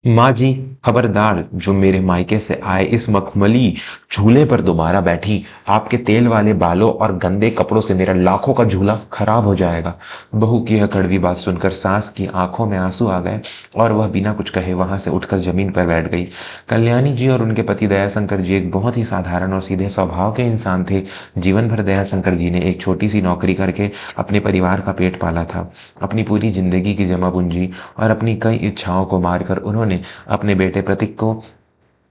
माँ जी, खबरदार, जो मेरे मायके से आए इस मखमली झूले पर दोबारा बैठी, आपके तेल वाले बालों और गंदे कपड़ों से मेरा लाखों का झूला खराब हो जाएगा। बहू की यह कड़वी बात सुनकर सास की आंखों में आंसू आ गए और वह बिना कुछ कहे वहां से उठकर जमीन पर बैठ गई। कल्याणी जी और उनके पति दयाशंकर जी एक बहुत ही साधारण और सीधे स्वभाव के इंसान थे। जीवन भर दयाशंकर जी ने एक छोटी सी नौकरी करके अपने परिवार का पेट पाला था। अपनी पूरी जिंदगी की जमा पूंजी और अपनी कई इच्छाओं को मारकर उन्होंने अपने बेटे प्रतीक को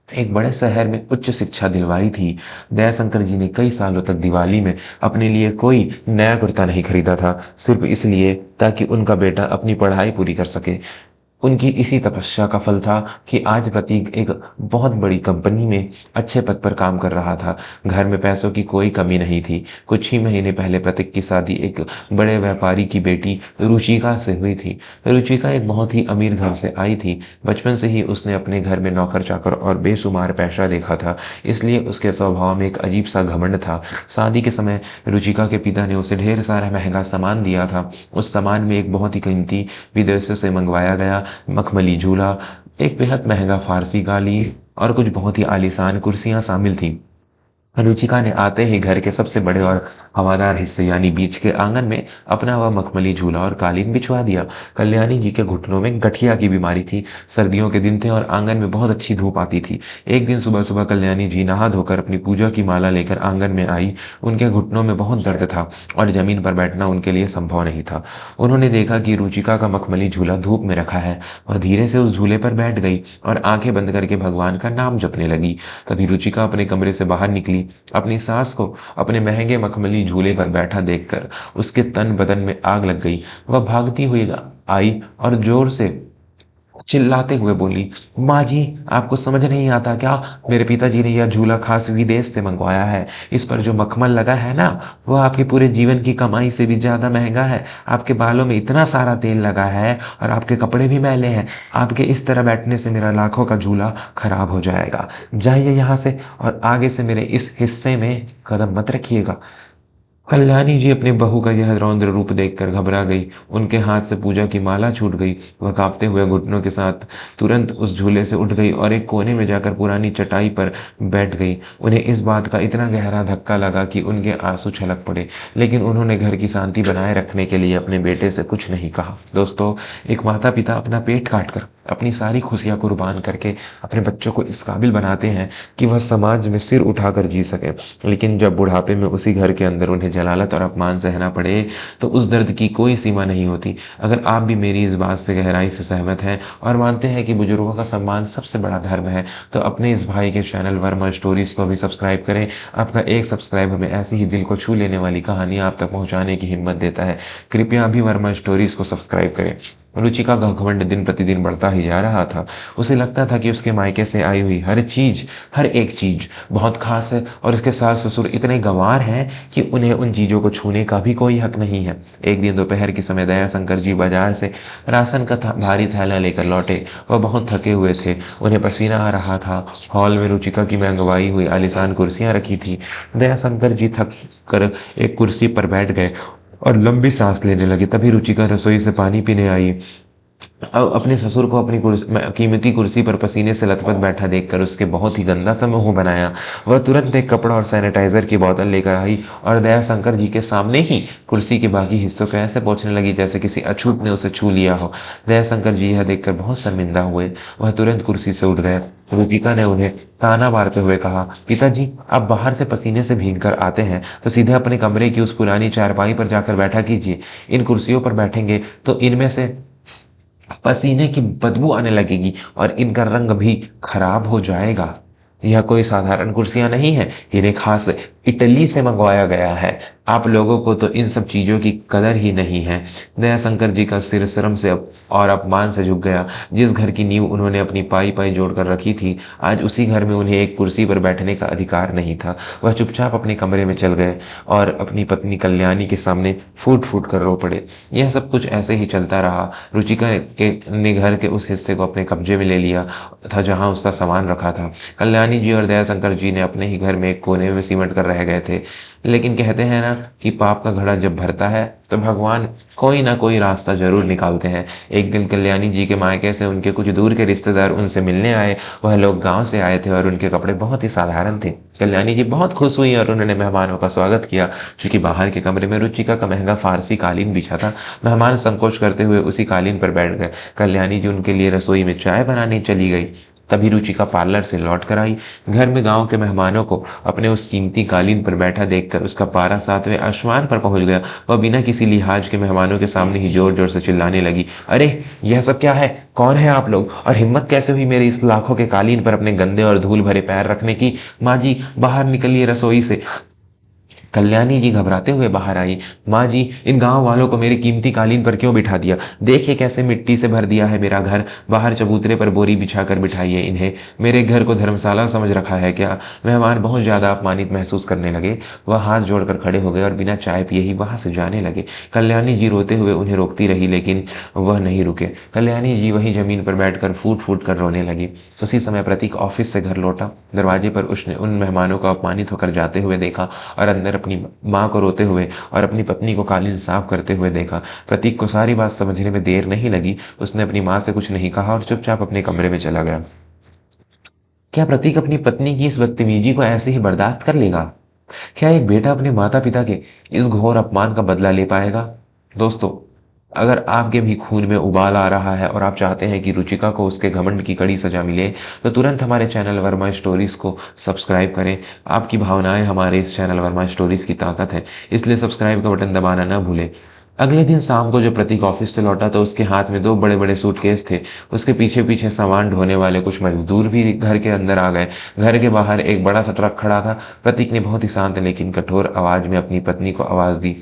एक बड़े शहर में उच्च शिक्षा दिलवाई थी। दयाशंकर जी ने कई सालों तक दिवाली में अपने लिए कोई नया कुर्ता नहीं खरीदा था, सिर्फ इसलिए ताकि उनका बेटा अपनी पढ़ाई पूरी कर सके। उनकी इसी तपस्या का फल था कि आज प्रतीक एक बहुत बड़ी कंपनी में अच्छे पद पर काम कर रहा था। घर में पैसों की कोई कमी नहीं थी। कुछ ही महीने पहले प्रतीक की शादी एक बड़े व्यापारी की बेटी रुचिका से हुई थी। रुचिका एक बहुत ही अमीर घर से आई थी। बचपन से ही उसने अपने घर में नौकर चाकर और बेशुमार पैसा देखा था, इसलिए उसके स्वभाव में एक अजीब सा घमंड था। शादी के समय रुचिका के पिता ने उसे ढेर सारा महंगा सामान दिया था। उस सामान में एक बहुत ही कीमती विदेशों से मंगवाया गया मखमली झूला, एक बेहद महंगा फारसी गाली और कुछ बहुत ही आलीशान कुर्सियां शामिल थी। रुचिका ने आते ही घर के सबसे बड़े और हवादार हिस्से यानी बीच के आंगन में अपना वह मखमली झूला और कालीन बिछवा दिया। कल्याणी जी के घुटनों में गठिया की बीमारी थी। सर्दियों के दिन थे और आंगन में बहुत अच्छी धूप आती थी। एक दिन सुबह सुबह कल्याणी जी नहा धोकर अपनी पूजा की माला लेकर आंगन में आई। उनके घुटनों में बहुत दर्द था और जमीन पर बैठना उनके लिए संभव नहीं था। उन्होंने देखा कि रुचिका का मखमली झूला धूप में रखा है। वह धीरे से उस झूले पर बैठ गई और आंखें बंद करके भगवान का नाम जपने लगी। तभी रुचिका अपने कमरे से बाहर निकली। अपनी सास को अपने महंगे मखमली झूले पर बैठा देखकर उसके तन बदन में आग लग गई। वह भागती हुई आई और जोर से चिल्लाते हुए बोली, माँ जी, आपको समझ नहीं आता क्या? मेरे पिताजी ने यह झूला खास विदेश से मंगवाया है। इस पर जो मखमल लगा है ना, वो आपके पूरे जीवन की कमाई से भी ज्यादा महंगा है। आपके बालों में इतना सारा तेल लगा है और आपके कपड़े भी मैले हैं। आपके इस तरह बैठने से मेरा लाखों का झूला खराब हो जाएगा। जाइए यहाँ से और आगे से मेरे इस हिस्से में कदम मत रखिएगा। कल्याणी जी अपनी बहू का यह रौद्र रूप देखकर घबरा गई। उनके हाथ से पूजा की माला छूट गई। वह कांपते हुए घुटनों के साथ तुरंत उस झूले से उठ गई और एक कोने में जाकर पुरानी चटाई पर बैठ गई। उन्हें इस बात का इतना गहरा धक्का लगा कि उनके आंसू छलक पड़े, लेकिन उन्होंने घर की शांति बनाए रखने के लिए अपने बेटे से कुछ नहीं कहा। दोस्तों, एक माता पिता अपना पेट काट कर अपनी सारी खुशियां कुर्बान करके अपने बच्चों को इस काबिल बनाते हैं कि वह समाज में सिर उठाकर जी सके, लेकिन जब बुढ़ापे में उसी घर के अंदर उन्हें जलालत और अपमान सहना पड़े तो उस दर्द की कोई सीमा नहीं होती। अगर आप भी मेरी इस बात से गहराई से सहमत हैं और मानते हैं कि बुजुर्गों का सम्मान सबसे बड़ा धर्म है, तो अपने इस भाई के चैनल वर्मा स्टोरीज को भी सब्सक्राइब करें। आपका एक सब्सक्राइब हमें ऐसी ही दिल को छू लेने वाली कहानी आप तक पहुंचाने की हिम्मत देता है। कृपया अभी वर्मा स्टोरीज को सब्सक्राइब करें। रुचिका का घमंड दिन प्रतिदिन बढ़ता ही जा रहा था। उसे लगता था कि उसके मायके से आई हुई हर एक चीज बहुत खास है और उसके सास ससुर इतने गंवार हैं कि उन्हें उन चीजों को छूने का भी कोई हक नहीं है। एक दिन दोपहर के समय दयाशंकर जी बाजार से राशन का भारी थैला लेकर लौटे। वह बहुत थके हुए थे, उन्हें पसीना आ रहा था। हॉल में रुचिका की मंगवाई हुई आलीशान कुर्सियां रखी थी। दयाशंकर जी थक कर एक कुर्सी पर बैठ गए और लंबी सांस लेने लगे। तभी रुचिका रसोई से पानी पीने आई। अब अपने ससुर को अपनी कीमती कुर्सी पर पसीने से लथपथ बैठा देखकर उसके बहुत ही गंदा सा मुंह बनाया। वह तुरंत एक कपड़ा और सैनिटाइजर की बोतल लेकर आई और दयाशंकर जी के सामने ही कुर्सी के बाकी हिस्सों को ऐसे पोंछने लगी जैसे किसी अछूत ने उसे छू लिया हो। दयाशंकर जी यह देखकर बहुत शर्मिंदा हुए। वह तुरंत कुर्सी से उठ गए। रूपिका ने उन्हें ताना मारते हुए कहा, पिताजी, आप बाहर से पसीने से भीग कर आते हैं तो सीधे अपने कमरे की उस पुरानी चारपाई पर जाकर बैठा कीजिए। इन कुर्सियों पर बैठेंगे तो इनमें से पसीने की बदबू आने लगेगी और इनका रंग भी खराब हो जाएगा। यह कोई साधारण कुर्सियां नहीं है, इन्हें खास इटली से मंगवाया गया है। आप लोगों को तो इन सब चीजों की कदर ही नहीं है। दयाशंकर जी का सिर शर्म से और अपमान से झुक गया। जिस घर की नींव उन्होंने अपनी पाई पाई जोड़कर रखी थी, आज उसी घर में उन्हें एक कुर्सी पर बैठने का अधिकार नहीं था। वह चुपचाप अपने कमरे में चल गए और अपनी पत्नी कल्याणी के सामने फूट फूट कर रो पड़े। यह सब कुछ ऐसे ही चलता रहा। रुचिका ने घर के उस हिस्से को अपने कब्जे में ले लिया था जहां उसका सामान रखा था। कल्याणी जी और दयाशंकर जी ने अपने ही घर में एक कोने में सिमट कर रह गए थे। लेकिन कहते हैं ना कि पाप का घड़ा जब भरता है तो भगवान कोई ना कोई रास्ता जरूर निकालते हैं। एक दिन कल्याणी जी के मायके से उनके कुछ दूर के रिश्तेदार उनसे मिलने आए। वह लोग गांव से आए थे और उनके कपड़े बहुत ही साधारण थे। कल्याणी जी बहुत खुश हुई और उन्होंने मेहमानों का स्वागत किया। चूंकि बाहर के कमरे में रुचिका का महंगा फारसी कालीन बिछा था, मेहमान संकोच करते हुए उसी कालीन पर बैठ गए। कल्याणी जी उनके लिए रसोई में चाय बनाने चली गई। तभी रुचिका पार्लर से लौट कर आई। घर में गांव के मेहमानों को अपने उस कीमती कालीन पर बैठा देखकर उसका पारा 7वें आसमान पर पहुंच गया। वह बिना किसी लिहाज के मेहमानों के सामने ही जोर जोर से चिल्लाने लगी, अरे यह सब क्या है? कौन है आप लोग? और हिम्मत कैसे हुई मेरे इस लाखों के कालीन पर अपने गंदे और धूल भरे पैर रखने की? माँ जी बाहर निकलिए रसोई से। कल्याणी जी घबराते हुए बाहर आई। माँ जी, इन गांव वालों को मेरी कीमती कालीन पर क्यों बिठा दिया? देखिए कैसे मिट्टी से भर दिया है मेरा घर। बाहर चबूतरे पर बोरी बिछा कर बिठाइए इन्हें। मेरे घर को धर्मशाला समझ रखा है क्या? मेहमान बहुत ज्यादा अपमानित महसूस करने लगे। वह हाथ जोड़कर खड़े हो गए और बिना चाय पिए ही वहां से जाने लगे। कल्याणी जी रोते हुए उन्हें रोकती रही, लेकिन वह नहीं रुके। कल्याणी जी वहीं जमीन पर बैठकर फूट फूट कर रोने लगी। उसी समय प्रतीक ऑफिस से घर लौटा। दरवाजे पर उसने उन मेहमानों को अपमानित होकर जाते हुए देखा और अंदर अपनी माँ को रोते हुए और अपनी पत्नी को कालीन साफ करते हुए देखा। प्रतीक को सारी बात समझने में देर नहीं लगी। उसने अपनी माँ से कुछ नहीं कहा और चुपचाप अपने कमरे में चला गया। क्या प्रतीक अपनी पत्नी की इस बदतमीजी को ऐसे ही बर्दाश्त कर लेगा? क्या एक बेटा अपने माता पिता के इस घोर अपमान का बदला ले पाएगा? दोस्तों, अगर आपके भी खून में उबाल आ रहा है और आप चाहते हैं कि रुचिका को उसके घमंड की कड़ी सजा मिले, तो तुरंत हमारे चैनल वर्मा स्टोरीज को सब्सक्राइब करें। आपकी भावनाएं हमारे इस चैनल वर्मा स्टोरीज की ताकत है, इसलिए सब्सक्राइब का बटन दबाना ना भूलें। अगले दिन शाम को जब प्रतीक ऑफिस से लौटा तो उसके हाथ में 2 बड़े बड़े सूटकेस थे। उसके पीछे पीछे सामान ढोने वाले कुछ मजदूर भी घर के अंदर आ गए। घर के बाहर एक बड़ा सा ट्रक खड़ा था। प्रतीक ने बहुत ही शांत लेकिन कठोर आवाज में अपनी पत्नी को आवाज दी,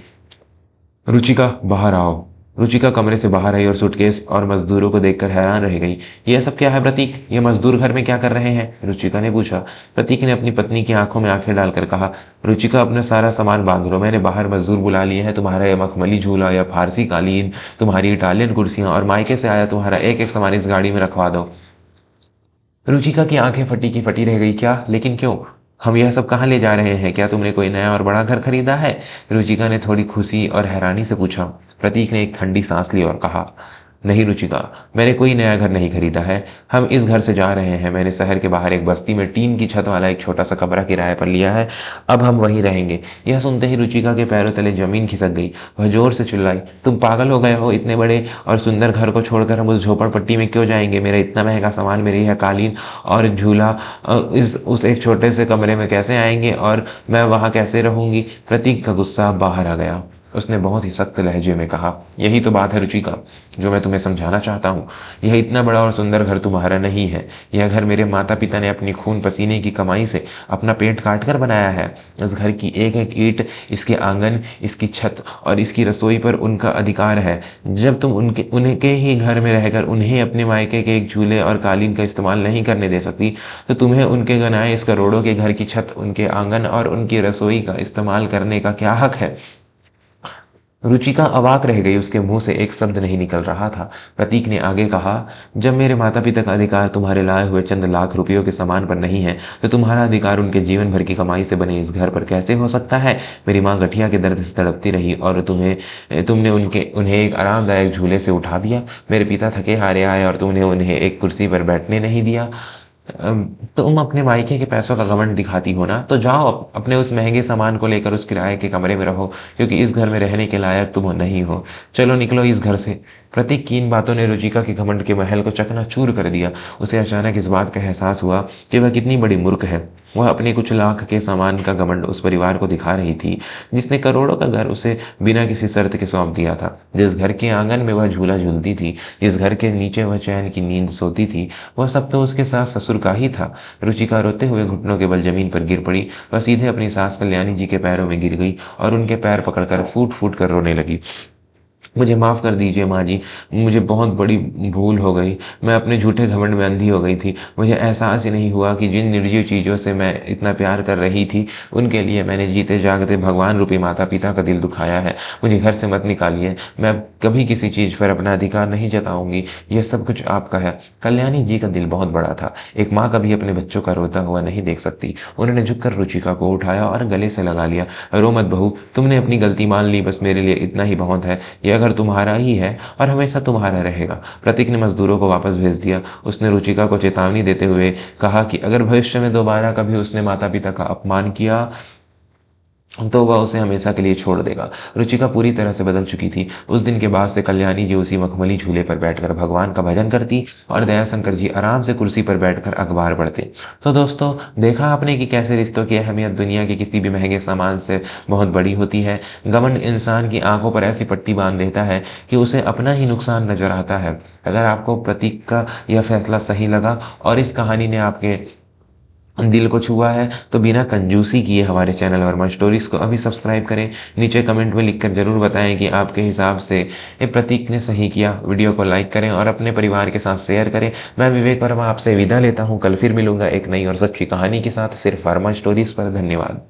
रुचिका बाहर आओ। रुचिका कमरे से बाहर आई और सूटकेस और मजदूरों को देखकर हैरान रह गई। यह सब क्या है प्रतीक? ये मजदूर घर में क्या कर रहे हैं? रुचिका ने पूछा। प्रतीक ने अपनी पत्नी की आंखों में आंखें डालकर कहा, रुचिका अपना सारा सामान बांध लो। मैंने बाहर मजदूर बुला लिए हैं। तुम्हारा यह मखमली झूला या फारसी कालीन, तुम्हारी इटालियन कुर्सियां और मायके से आया तुम्हारा एक एक सामान इस गाड़ी में रखवा दो। रुचिका की आंखें फटी की फटी रह गई। क्या? लेकिन क्यों? हम यह सब कहाँ ले जा रहे हैं? क्या तुमने कोई नया और बड़ा घर खरीदा है? रुचिका ने थोड़ी खुशी और हैरानी से पूछा। प्रतीक ने एक ठंडी सांस ली और कहा, नहीं रुचिका, मैंने कोई नया घर नहीं खरीदा है। हम इस घर से जा रहे हैं। मैंने शहर के बाहर एक बस्ती में टीन की छत वाला एक छोटा सा कमरा किराए पर लिया है। अब हम वहीं रहेंगे। यह सुनते ही रुचिका के पैरों तले जमीन खिसक गई। वह जोर से चिल्लाई, तुम पागल हो गए हो? इतने बड़े और सुंदर घर को छोड़कर हम उस झोपड़पट्टी में क्यों जाएंगे? मेरा इतना महंगा सामान, मेरी यह कालीन और झूला उस एक छोटे से कमरे में कैसे आएंगे और मैं वहां कैसे रहूंगी? प्रतीक का गुस्सा बाहर आ गया। उसने बहुत ही सख्त लहजे में कहा, यही तो बात है रुचिका, जो मैं तुम्हें समझाना चाहता हूँ। यह इतना बड़ा और सुंदर घर तुम्हारा नहीं है। यह घर मेरे माता पिता ने अपनी खून पसीने की कमाई से अपना पेट काट कर बनाया है। इस घर की एक एक ईंट, इसके आंगन, इसकी छत और इसकी रसोई पर उनका अधिकार है। जब तुम उनके ही घर में रहकर उन्हें अपने मायके के एक झूले और कालीन का इस्तेमाल नहीं करने दे सकती, तो तुम्हें उनके बनाए इस करोड़ों के घर की छत, उनके आंगन और उनकी रसोई का इस्तेमाल करने का क्या हक है? रुचिका अवाक रह गई। उसके मुंह से एक शब्द नहीं निकल रहा था। प्रतीक ने आगे कहा, जब मेरे माता पिता का अधिकार तुम्हारे लाए हुए चंद लाख रुपयों के सामान पर नहीं है, तो तुम्हारा अधिकार उनके जीवन भर की कमाई से बने इस घर पर कैसे हो सकता है? मेरी माँ गठिया के दर्द से तड़पती रही और तुमने उन्हें एक आरामदायक झूले से उठा दिया। मेरे पिता थके हारे आए और तुमने उन्हें एक कुर्सी पर बैठने नहीं दिया। तुम अपने मायके के पैसों का घमंड दिखाती हो ना, तो जाओ अपने उस महंगे सामान को लेकर उस किराए के कमरे में रहो, क्योंकि इस घर में रहने के लायक तुम नहीं हो। चलो निकलो इस घर से। प्रतीक की इन बातों ने रुचिका के घमंड के महल को चकनाचूर कर दिया। उसे अचानक इस बात का एहसास हुआ कि वह कितनी बड़ी मूर्ख है। वह अपने कुछ लाख के सामान का घमंड उस परिवार को दिखा रही थी जिसने करोड़ों का घर उसे बिना किसी शर्त के सौंप दिया था। जिस घर के आंगन में वह झूला झूलती थी, जिस घर के नीचे वह चैन की नींद सोती थी, वह सब तो उसके सास ससुर का ही था। रुचिका रोते हुए घुटनों के बल जमीन पर गिर पड़ी। वह सीधे अपनी सास कल्याणी जी के पैरों में गिर गई और उनके पैर पकड़कर फूट फूट कर रोने लगी। मुझे माफ़ कर दीजिए माँ जी, मुझे बहुत बड़ी भूल हो गई। मैं अपने झूठे घमंड में अंधी हो गई थी। मुझे एहसास ही नहीं हुआ कि जिन निर्जीव चीज़ों से मैं इतना प्यार कर रही थी, उनके लिए मैंने जीते जागते भगवान रूपी माता-पिता का दिल दुखाया है। मुझे घर से मत निकालिए, मैं अब कभी किसी चीज़ पर अपना अधिकार नहीं जताऊँगी। यह सब कुछ आपका है। कल्याणी जी का दिल बहुत बड़ा था। एक माँ कभी अपने बच्चों का रोता हुआ नहीं देख सकती। उन्होंने झुककर रुचिका को उठाया और गले से लगा लिया। रो मत बहू, तुमने अपनी गलती मान ली, बस मेरे लिए इतना ही बहुत है। यह घर तुम्हारा ही है और हमेशा तुम्हारा रहेगा। प्रतीक ने मजदूरों को वापस भेज दिया। उसने रुचिका को चेतावनी देते हुए कहा कि अगर भविष्य में दोबारा कभी उसने माता पिता का अपमान किया तो वह उसे हमेशा के लिए छोड़ देगा। रुचिका पूरी तरह से बदल चुकी थी। उस दिन के बाद से कल्याणी जी उसी मखमली झूले पर बैठकर भगवान का भजन करती और दयाशंकर जी आराम से कुर्सी पर बैठकर अखबार पढ़ते। तो दोस्तों, देखा आपने कि कैसे रिश्तों की अहमियत दुनिया के किसी भी महंगे सामान से बहुत बड़ी होती है। घमंड इंसान की आंखों पर ऐसी पट्टी बांध देता है कि उसे अपना ही नुकसान नजर आता है। अगर आपको प्रतीक का यह फैसला सही लगा और इस कहानी ने आपके दिल को छुआ है, तो बिना कंजूसी किए हमारे चैनल वर्मा स्टोरीज को अभी सब्सक्राइब करें। नीचे कमेंट में लिखकर जरूर बताएं कि आपके हिसाब से ये प्रतीक ने सही किया। वीडियो को लाइक करें और अपने परिवार के साथ शेयर करें। मैं विवेक वर्मा आपसे विदा लेता हूँ। कल फिर मिलूंगा एक नई और सच्ची कहानी के साथ, सिर्फ वर्मा स्टोरीज पर। धन्यवाद।